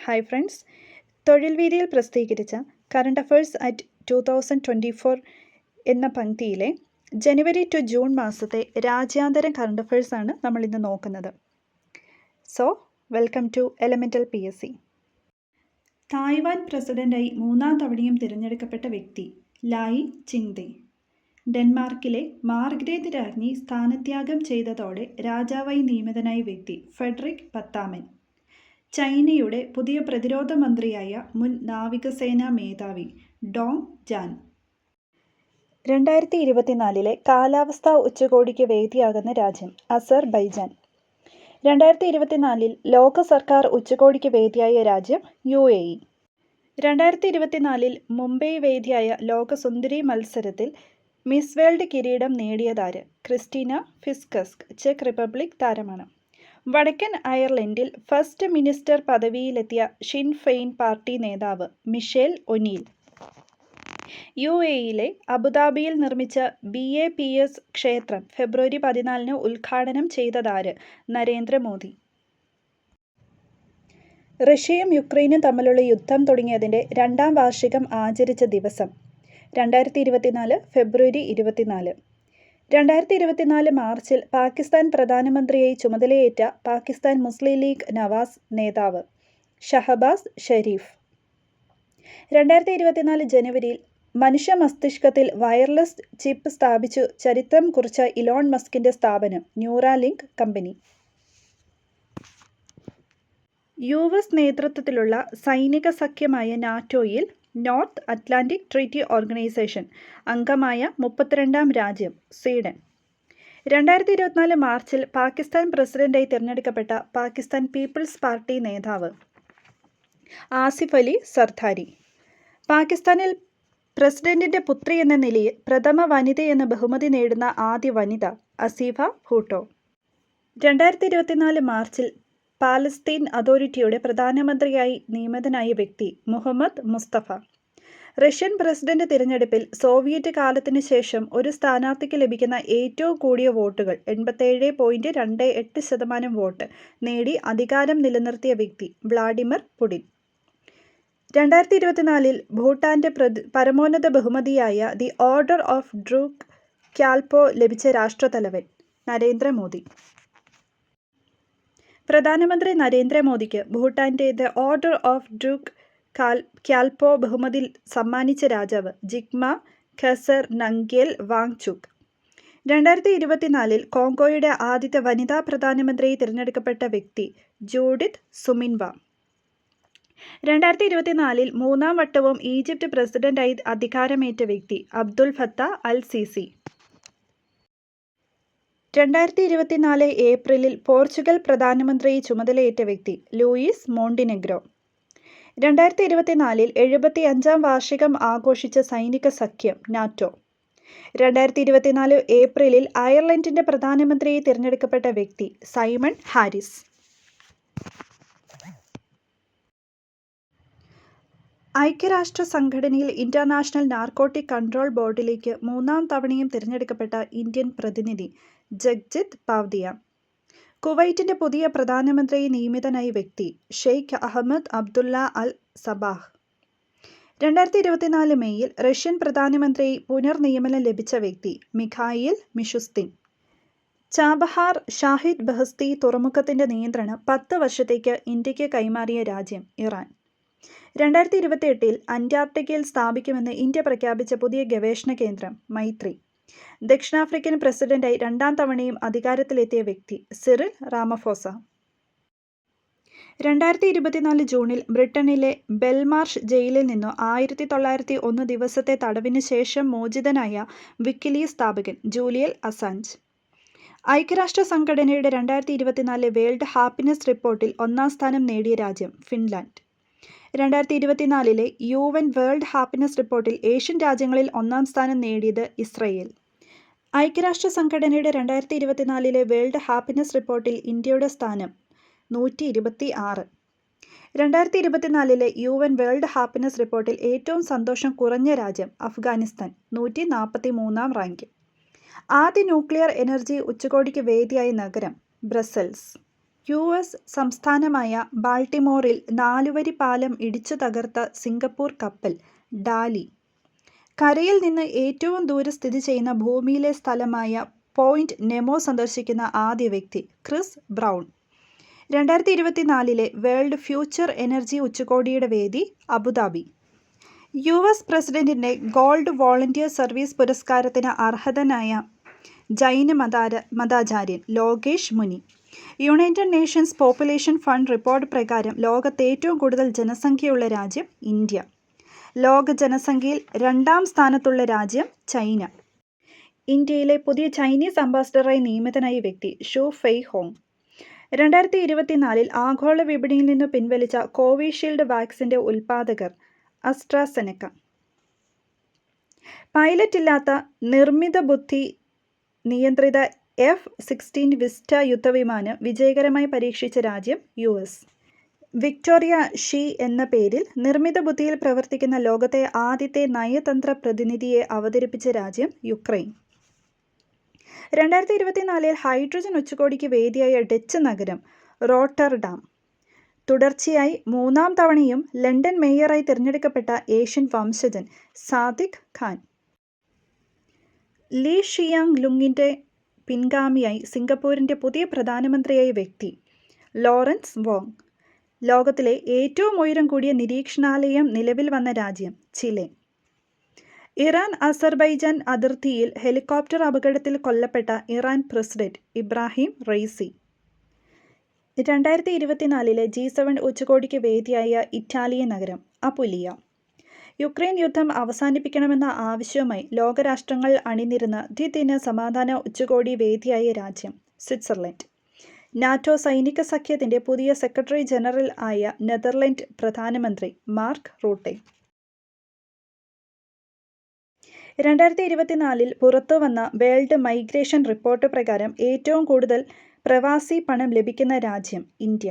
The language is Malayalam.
ഹായ് ഫ്രണ്ട്സ്, തൊഴിൽ വീതിയിൽ പ്രസിദ്ധീകരിച്ച കറണ്ട് അഫയേഴ്സ് അറ്റ് 2024 എന്ന പങ്ക്തിയിലെ ജനുവരി ടു ജൂൺ മാസത്തെ രാജ്യാന്തര കറണ്ട് അഫയേഴ്സാണ് നമ്മൾ ഇന്ന് നോക്കുന്നത്. So welcome to elemental PSC. Taiwan പ്രസിഡൻ്റായി 3ാം തവണയും തിരഞ്ഞെടുക്കപ്പെട്ട വ്യക്തി ലായി ചിങ്തെ. ഡെൻമാർക്കിലെ മാർഗ്രേറ്റ് രാജ്ഞി സ്ഥാനത്യാഗം ചെയ്തതോടെ രാജാവായി നിയമിതനായ വ്യക്തി ഫെഡറിക് 10ാമൻ. ചൈനയുടെ പുതിയ പ്രതിരോധ മന്ത്രിയായ മുൻ നാവികസേനാ മേധാവി ഡോങ് ജാൻ. 2024 കാലാവസ്ഥാ ഉച്ചകോടിക്ക് വേദിയാകുന്ന രാജ്യം അസർബൈജാൻ. 2024 ലോക സർക്കാർ ഉച്ചകോടിക്ക് വേദിയായ രാജ്യം UAE. 2024 മുംബൈ വേദിയായ ലോക സുന്ദരി മത്സരത്തിൽ മിസ് വേൾഡ് കിരീടം നേടിയതാര്? ക്രിസ്റ്റീന ഫിസ്കസ്ക്, ചെക്ക് റിപ്പബ്ലിക് താരമാണ്. വടക്കൻ അയർലൻഡിൽ ഫസ്റ്റ് മിനിസ്റ്റർ പദവിയിലെത്തിയ ഷിൻ ഫെയിൻ പാർട്ടി നേതാവ് മിഷേൽ ഒനീൽ. UAEയിലെ അബുദാബിയിൽ നിർമ്മിച്ച BAPS ക്ഷേത്രം ഫെബ്രുവരി 14 ഉദ്ഘാടനം ചെയ്തതാര്? നരേന്ദ്രമോദി. റഷ്യയും യുക്രൈനും തമ്മിലുള്ള യുദ്ധം തുടങ്ങിയതിൻ്റെ 2ാം വാർഷികം ആചരിച്ച ദിവസം 2024 ഫെബ്രുവരി 24. 2024 മാർച്ചിൽ പാകിസ്ഥാൻ പ്രധാനമന്ത്രിയായി ചുമതലയേറ്റ പാകിസ്ഥാൻ മുസ്ലിം ലീഗ് നവാസ് നേതാവ് ഷഹബാസ് ഷെരീഫ്. 2024 ജനുവരിയിൽ മനുഷ്യ മസ്തിഷ്കത്തിൽ വയർലെസ് ചിപ്പ് സ്ഥാപിച്ചു ചരിത്രം കുറിച്ച ഇലോൺ മസ്കിൻ്റെ സ്ഥാപനം ന്യൂറാലിങ്ക് കമ്പനി. US നേതൃത്വത്തിലുള്ള സൈനിക സഖ്യമായ നാറ്റോയിൽ നോർത്ത് അറ്റ്ലാന്റിക് ട്രീറ്റി ഓർഗനൈസേഷൻ അംഗമായ 32ാം രാജ്യം സ്വീഡൻ. 2024 മാർച്ചിൽ പാകിസ്ഥാൻ പ്രസിഡന്റായി തിരഞ്ഞെടുക്കപ്പെട്ട പാകിസ്ഥാൻ പീപ്പിൾസ് പാർട്ടി നേതാവ് ആസിഫ് അലി സർദാരി. പാകിസ്ഥാനിൽ പ്രസിഡന്റിൻ്റെ പുത്രി എന്ന നിലയിൽ പ്രഥമ വനിതയെന്ന ബഹുമതി നേടുന്ന ആദ്യ വനിത അസീഫ ഭൂട്ടോ. 2024 മാർച്ചിൽ പാലസ്തീൻ അതോറിറ്റിയുടെ പ്രധാനമന്ത്രിയായി നിയമിതനായ വ്യക്തി മുഹമ്മദ് മുസ്തഫ. റഷ്യൻ പ്രസിഡന്റ് തിരഞ്ഞെടുപ്പിൽ സോവിയറ്റ് കാലത്തിന് ശേഷം ഒരു സ്ഥാനാർത്ഥിക്ക് ലഭിക്കുന്ന ഏറ്റവും കൂടിയ വോട്ടുകൾ 87.28% വോട്ട് നേടി അധികാരം നിലനിർത്തിയ വ്യക്തി വ്ളാഡിമിർ പുടിൻ. 2024 ഭൂട്ടാന്റെ പരമോന്നത ബഹുമതിയായ ദി ഓർഡർ ഓഫ് ഡ്രൂക്ക് ക്യാൽപോ ലഭിച്ച രാഷ്ട്രതലവൻ നരേന്ദ്രമോദി. പ്രധാനമന്ത്രി നരേന്ദ്രമോദിക്ക് ഭൂട്ടാന്റെ ദ ഓർഡർ ഓഫ് ഡ്രൂക്ക് ക്യാൽപോ ബഹുമതി സമ്മാനിച്ച രാജാവ് ജിഗ്മ ഖെസർ നംഗ്യേൽ വാങ്ചുക്. 2024 കോങ്കോയുടെ ആദ്യത്തെ വനിതാ പ്രധാനമന്ത്രിയായി തിരഞ്ഞെടുക്കപ്പെട്ട വ്യക്തി ജൂഡിത്ത് സുമിൻവ. 2024 3ാം വട്ടവും ഈജിപ്ത് പ്രസിഡന്റായി അധികാരമേറ്റ വ്യക്തി അബ്ദുൽ ഫത്ത അൽ സിസി. 2024 ഏപ്രിലിൽ പോർച്ചുഗൽ പ്രധാനമന്ത്രിയായി ചുമതലയേറ്റ വ്യക്തി ലൂയിസ് മോണ്ടിനെഗ്രോ. 2024 75ാം വാർഷികം ആഘോഷിച്ച സൈനിക സഖ്യം നാറ്റോ. 2024 ഏപ്രിലിൽ അയർലൻഡിൻ്റെ പ്രധാനമന്ത്രിയായി തിരഞ്ഞെടുക്കപ്പെട്ട വ്യക്തി സൈമൺ ഹാരിസ്. ഐക്യരാഷ്ട്ര സംഘടനയിൽ ഇന്റർനാഷണൽ നാർക്കോട്ടിക് കൺട്രോൾ ബോർഡിലേക്ക് 3ാം തവണയും തിരഞ്ഞെടുക്കപ്പെട്ട ഇന്ത്യൻ പ്രതിനിധി ജഗ്ജിത്ത് പാവ്ദിയ. കുവൈറ്റിൻ്റെ പുതിയ പ്രധാനമന്ത്രിയായി നിയമിതനായ വ്യക്തി ഷെയ്ഖ് അഹമ്മദ് അബ്ദുള്ള അൽ സബാഹ്. 2024 മെയ്യിൽ റഷ്യൻ പ്രധാനമന്ത്രിയായി പുനർനിയമനം ലഭിച്ച വ്യക്തി മിഖായിൽ മിഷുസ്തിൻ. ചാബഹാർ ഷാഹിദ് ബഹസ്തി തുറമുഖത്തിൻ്റെ നിയന്ത്രണം 10 വർഷത്തേക്ക് ഇന്ത്യക്ക് കൈമാറിയ രാജ്യം ഇറാൻ. 2028 അന്റാർട്ടിക്കയിൽ സ്ഥാപിക്കുമെന്ന് ഇന്ത്യ പ്രഖ്യാപിച്ച പുതിയ ഗവേഷണ കേന്ദ്രം മൈത്രി. ദക്ഷിണാഫ്രിക്കൻ പ്രസിഡന്റായി 2ാം തവണയും അധികാരത്തിലെത്തിയ വ്യക്തി സിറിൽ റാമഫോസ. 2024 ജൂണിൽ ബ്രിട്ടനിലെ ബെൽമാർഷ് ജയിലിൽ നിന്നു 1901 ദിവസത്തെ തടവിന് ശേഷം മോചിതനായ വിക്കിലീക്സ് സ്ഥാപകൻ ജൂലിയൻ അസാഞ്ച്. ഐക്യരാഷ്ട്ര സംഘടനയുടെ 2024 വേൾഡ് ഹാപ്പിനെസ് റിപ്പോർട്ടിൽ 1ാം സ്ഥാനം നേടിയ രാജ്യം ഫിൻലാൻഡ്. 2024 UN വേൾഡ് ഹാപ്പിനെസ് റിപ്പോർട്ടിൽ ഏഷ്യൻ രാജ്യങ്ങളിൽ 1ാം സ്ഥാനം നേടിയത് ഇസ്രയേൽ. ഐക്യരാഷ്ട്ര സംഘടനയുടെ 2024 വേൾഡ് ഹാപ്പിനെസ് റിപ്പോർട്ടിൽ ഇന്ത്യയുടെ സ്ഥാനം 126. 2024 UN വേൾഡ് ഹാപ്പിനെസ് റിപ്പോർട്ടിൽ ഏറ്റവും സന്തോഷം കുറഞ്ഞ രാജ്യം അഫ്ഗാനിസ്ഥാൻ, 143ാം റാങ്ക്. ആദ്യ ന്യൂക്ലിയർ എനർജി ഉച്ചകോടിക്ക് വേദിയായ നഗരം ബ്രസൽസ്. US സംസ്ഥാനമായ ബാൾട്ടിമോറിൽ 4-വരി പാലം ഇടിച്ചു തകർത്ത സിംഗപ്പൂർ കപ്പൽ ഡാലി. കരയിൽ നിന്ന് ഏറ്റവും ദൂരെ സ്ഥിതി ചെയ്യുന്ന ഭൂമിയിലെ സ്ഥലമായ പോയിന്റ് നെമോ സന്ദർശിക്കുന്ന ആദ്യ വ്യക്തി Chris brown. 2024 world future energy ഉച്ചകോടിയുടെ വേദി അബുദാബി. US പ്രസിഡന്റിന്റെ ഗോൾഡ് വോളണ്ടിയർ സർവീസ് പുരസ്കാരത്തിന് അർഹതനായ ജൈന മതാചാര്യൻ ലോകേഷ് മുനി. United Nations population fund report പ്രകാരം ലോകത്ത് ഏറ്റവും കൂടുതൽ ജനസംഖ്യയുള്ള രാജ്യം ഇന്ത്യ. ലോക ജനസംഖ്യയിൽ 2ാം സ്ഥാനത്തുള്ള രാജ്യം ചൈന. ഇന്ത്യയിലെ പുതിയ ചൈനീസ് അംബാസഡറായി നിയമിതനായ വ്യക്തി ഷു ഫെയ് ഹോങ്. 2024 ആഗോള വിപണിയിൽ നിന്ന് പിൻവലിച്ച കോവിഷീൽഡ് വാക്സിൻ്റെ ഉൽപ്പാദകർ അസ്ട്രാസെനെക്ക. പൈലറ്റില്ലാത്ത നിർമ്മിത ബുദ്ധി നിയന്ത്രിത F-16 വിസ്റ്റ യുദ്ധവിമാനം വിജയകരമായി പരീക്ഷിച്ച രാജ്യം US. വിക്ടോറിയ ഷീ എന്ന പേരിൽ നിർമ്മിത ബുദ്ധിയിൽ പ്രവർത്തിക്കുന്ന ലോകത്തെ ആദ്യത്തെ നയതന്ത്ര പ്രതിനിധിയെ അവതരിപ്പിച്ച രാജ്യം യുക്രൈൻ. 2024 ഹൈഡ്രജൻ ഉച്ചകോടിക്ക് വേദിയായ ഡച്ച് നഗരം റോട്ടർഡാം. തുടർച്ചയായി 3ാം തവണയും ലണ്ടൻ മേയറായി തിരഞ്ഞെടുക്കപ്പെട്ട ഏഷ്യൻ വംശജൻ സാദിഖ് ഖാൻ. ലീ ഷിയാങ് ലുങ്ങിൻ്റെ പിൻഗാമിയായി സിംഗപ്പൂരിൻ്റെ പുതിയ പ്രധാനമന്ത്രിയായ വ്യക്തി ലോറൻസ് വോങ്. ലോകത്തിലെ ഏറ്റവും ഉയരം കൂടിയ നിരീക്ഷണാലയം നിലവിൽ വന്ന രാജ്യം ചിലെ. ഇറാൻ അസർബൈജാൻ അതിർത്തിയിൽ ഹെലികോപ്റ്റർ അപകടത്തിൽ കൊല്ലപ്പെട്ട Iran president Ebrahim Raisi. 2024 G7 ഉച്ചകോടിക്ക് വേദിയായ ഇറ്റാലിയൻ നഗരം അപുലിയ. യുക്രൈൻ യുദ്ധം അവസാനിപ്പിക്കണമെന്ന ആവശ്യവുമായി ലോകരാഷ്ട്രങ്ങൾ അണിനിരുന്ന ദ്വിദിന സമാധാന ഉച്ചകോടി വേദിയായ രാജ്യം സ്വിറ്റ്സർലൻഡ്. നാറ്റോ സൈനിക സഖ്യത്തിൻ്റെ പുതിയ സെക്രട്ടറി ജനറൽ ആയ നെതർലൻഡ് പ്രധാനമന്ത്രി മാർക്ക് റൂട്ടെ. 2024 പുറത്തുവന്ന വേൾഡ് മൈഗ്രേഷൻ റിപ്പോർട്ട് പ്രകാരം ഏറ്റവും കൂടുതൽ പ്രവാസി പണം ലഭിക്കുന്ന രാജ്യം ഇന്ത്യ.